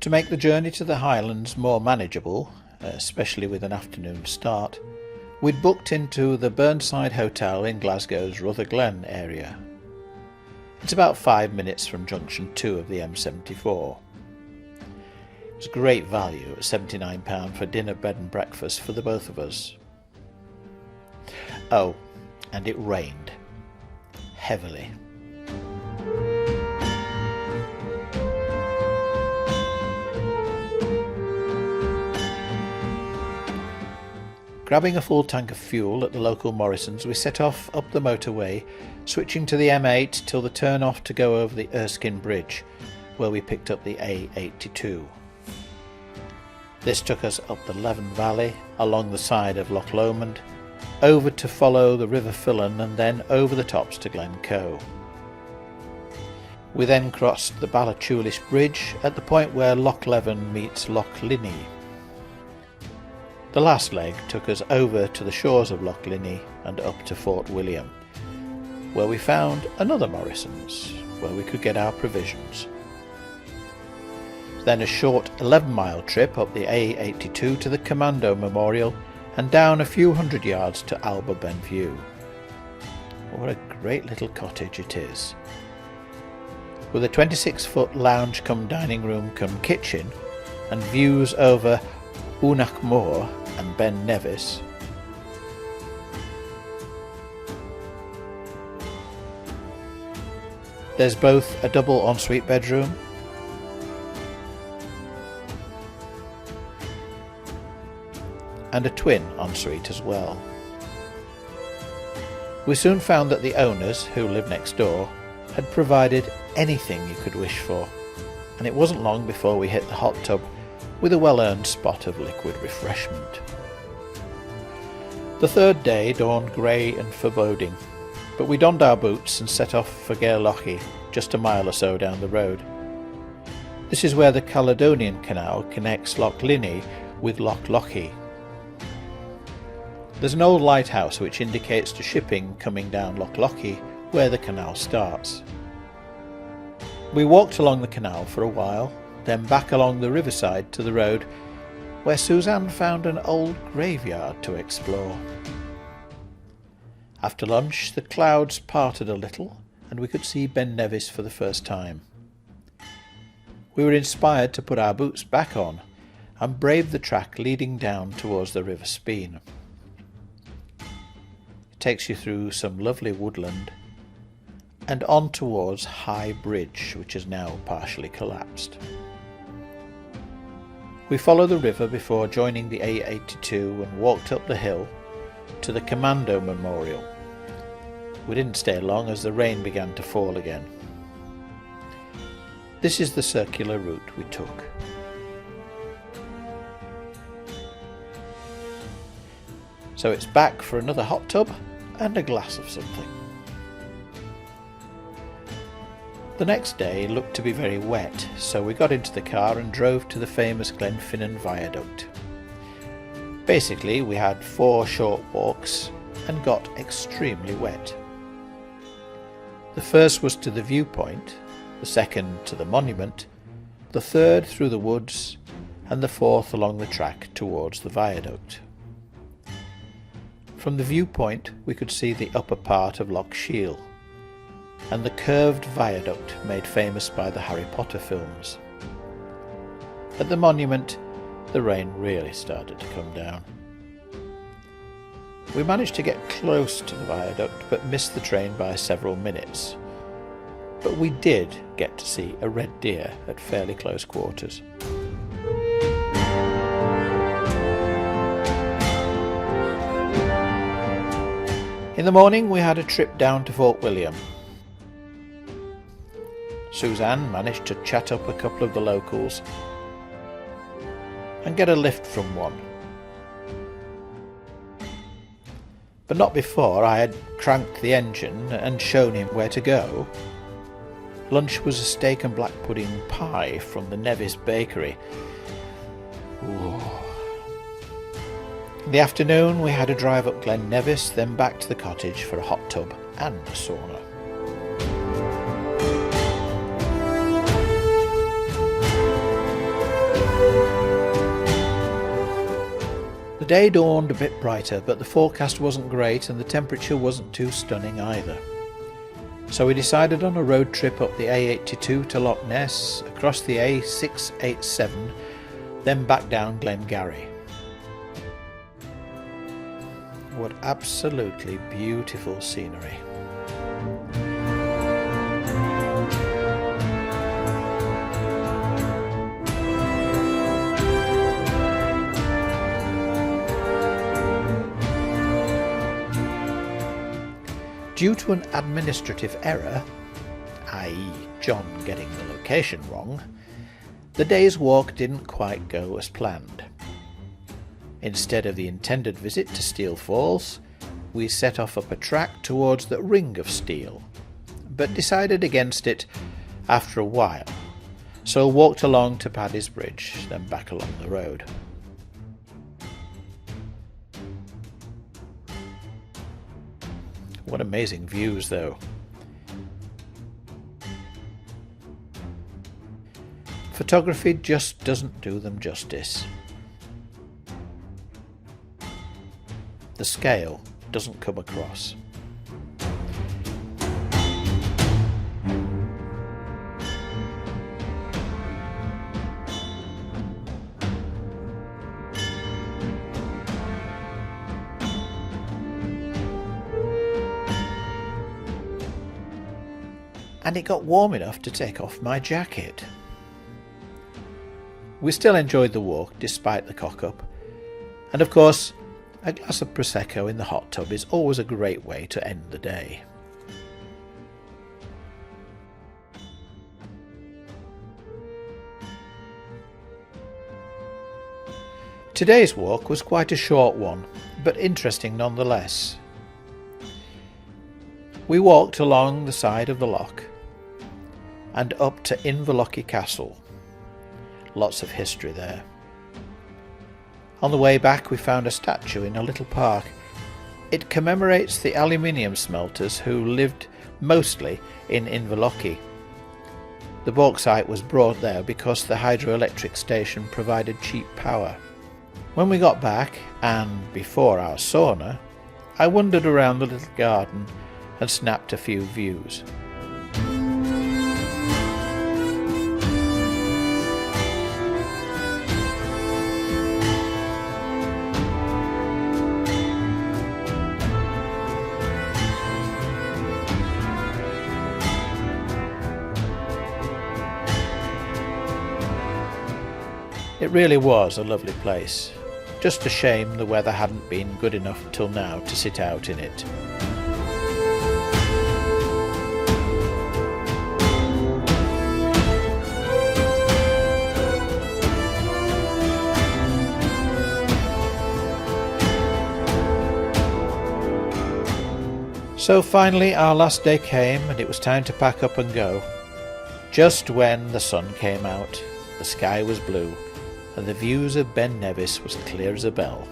To make the journey to the Highlands more manageable, especially with an afternoon start, we'd booked into the Burnside Hotel in Glasgow's Rutherglen area. It's about 5 minutes from junction 2 of the M74. It was great value at £79 for dinner, bed and breakfast for the both of us. Oh, and it rained. Heavily. Grabbing a full tank of fuel at the local Morrison's, we set off up the motorway, switching to the M8 till the turn off to go over the Erskine Bridge, where we picked up the A82. This took us up the Leven Valley, along the side of Loch Lomond, over to follow the River Fillen and then over the tops to Glencoe. We then crossed the Ballachulish Bridge at the point where Loch Leven meets Loch Linney. The last leg took us over to the shores of Loch Linney and up to Fort William, where we found another Morrison's, where we could get our provisions. Then a short 11-mile trip up the A82 to the Commando Memorial and down a few hundred yards to Alba Benview. What a great little cottage it is. With a 26-foot lounge cum dining room cum kitchen and views over Oonach Moor and Ben Nevis. There's both a double ensuite bedroom and a twin ensuite as well. We soon found that the owners, who lived next door, had provided anything you could wish for, and it wasn't long before we hit the hot tub with a well-earned spot of liquid refreshment. The third day dawned grey and foreboding, but we donned our boots and set off for Gairlochie, just a mile or so down the road. This is where the Caledonian Canal connects Loch Linney with Loch Lochy. There's an old lighthouse which indicates to shipping coming down Loch Lochy where the canal starts. We walked along the canal for a while, then back along the riverside to the road, where Suzanne found an old graveyard to explore. After lunch, the clouds parted a little, and we could see Ben Nevis for the first time. We were inspired to put our boots back on and brave the track leading down towards the River Speen. It takes you through some lovely woodland and on towards High Bridge, which is now partially collapsed. We followed the river before joining the A82 and walked up the hill to the Commando Memorial. We didn't stay long as the rain began to fall again. This is the circular route we took. So it's back for another hot tub and a glass of something. The next day looked to be very wet, so we got into the car and drove to the famous Glenfinnan Viaduct. Basically, we had 4 short walks and got extremely wet. The first was to the viewpoint, the second to the monument, the third through the woods, and the fourth along the track towards the viaduct. From the viewpoint we could see the upper part of Loch Shiel and the curved viaduct made famous by the Harry Potter films. At the monument, the rain really started to come down. We managed to get close to the viaduct but missed the train by several minutes. But we did get to see a red deer at fairly close quarters. In the morning we had a trip down to Fort William. Suzanne managed to chat up a couple of the locals and get a lift from one. But not before I had cranked the engine and shown him where to go. Lunch was a steak and black pudding pie from the Nevis Bakery. Ooh. In the afternoon we had a drive up Glen Nevis, then back to the cottage for a hot tub and a sauna. day dawned a bit brighter, but the forecast wasn't great and the temperature wasn't too stunning either. So we decided on a road trip up the A82 to Loch Ness, across the A687, then back down Glengarry. What absolutely beautiful scenery. Due to an administrative error, i.e. John getting the location wrong, the day's walk didn't quite go as planned. Instead of the intended visit to Steel Falls, we set off up a track towards the Ring of Steel, but decided against it after a while, so walked along to Paddy's Bridge, then back along the road. What amazing views though. Photography just doesn't do them justice. The scale doesn't come across. And it got warm enough to take off my jacket. We still enjoyed the walk despite the cock-up, and of course a glass of Prosecco in the hot tub is always a great way to end the day. Today's walk was quite a short one, but interesting nonetheless. We walked along the side of the loch and up to Inverlochy Castle. Lots of history there. On the way back we found a statue in a little park. It commemorates the aluminium smelters who lived mostly in Inverlochy. The bauxite was brought there because the hydroelectric station provided cheap power. When we got back, and before our sauna, I wandered around the little garden and snapped a few views. It really was a lovely place. Just a shame the weather hadn't been good enough till now to sit out in it. So finally our last day came and it was time to pack up and go. Just when the sun came out, the sky was blue, and the views of Ben Nevis was clear as a bell.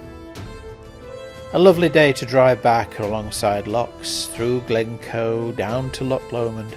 A lovely day to drive back alongside lochs, through Glencoe, down to Loch Lomond,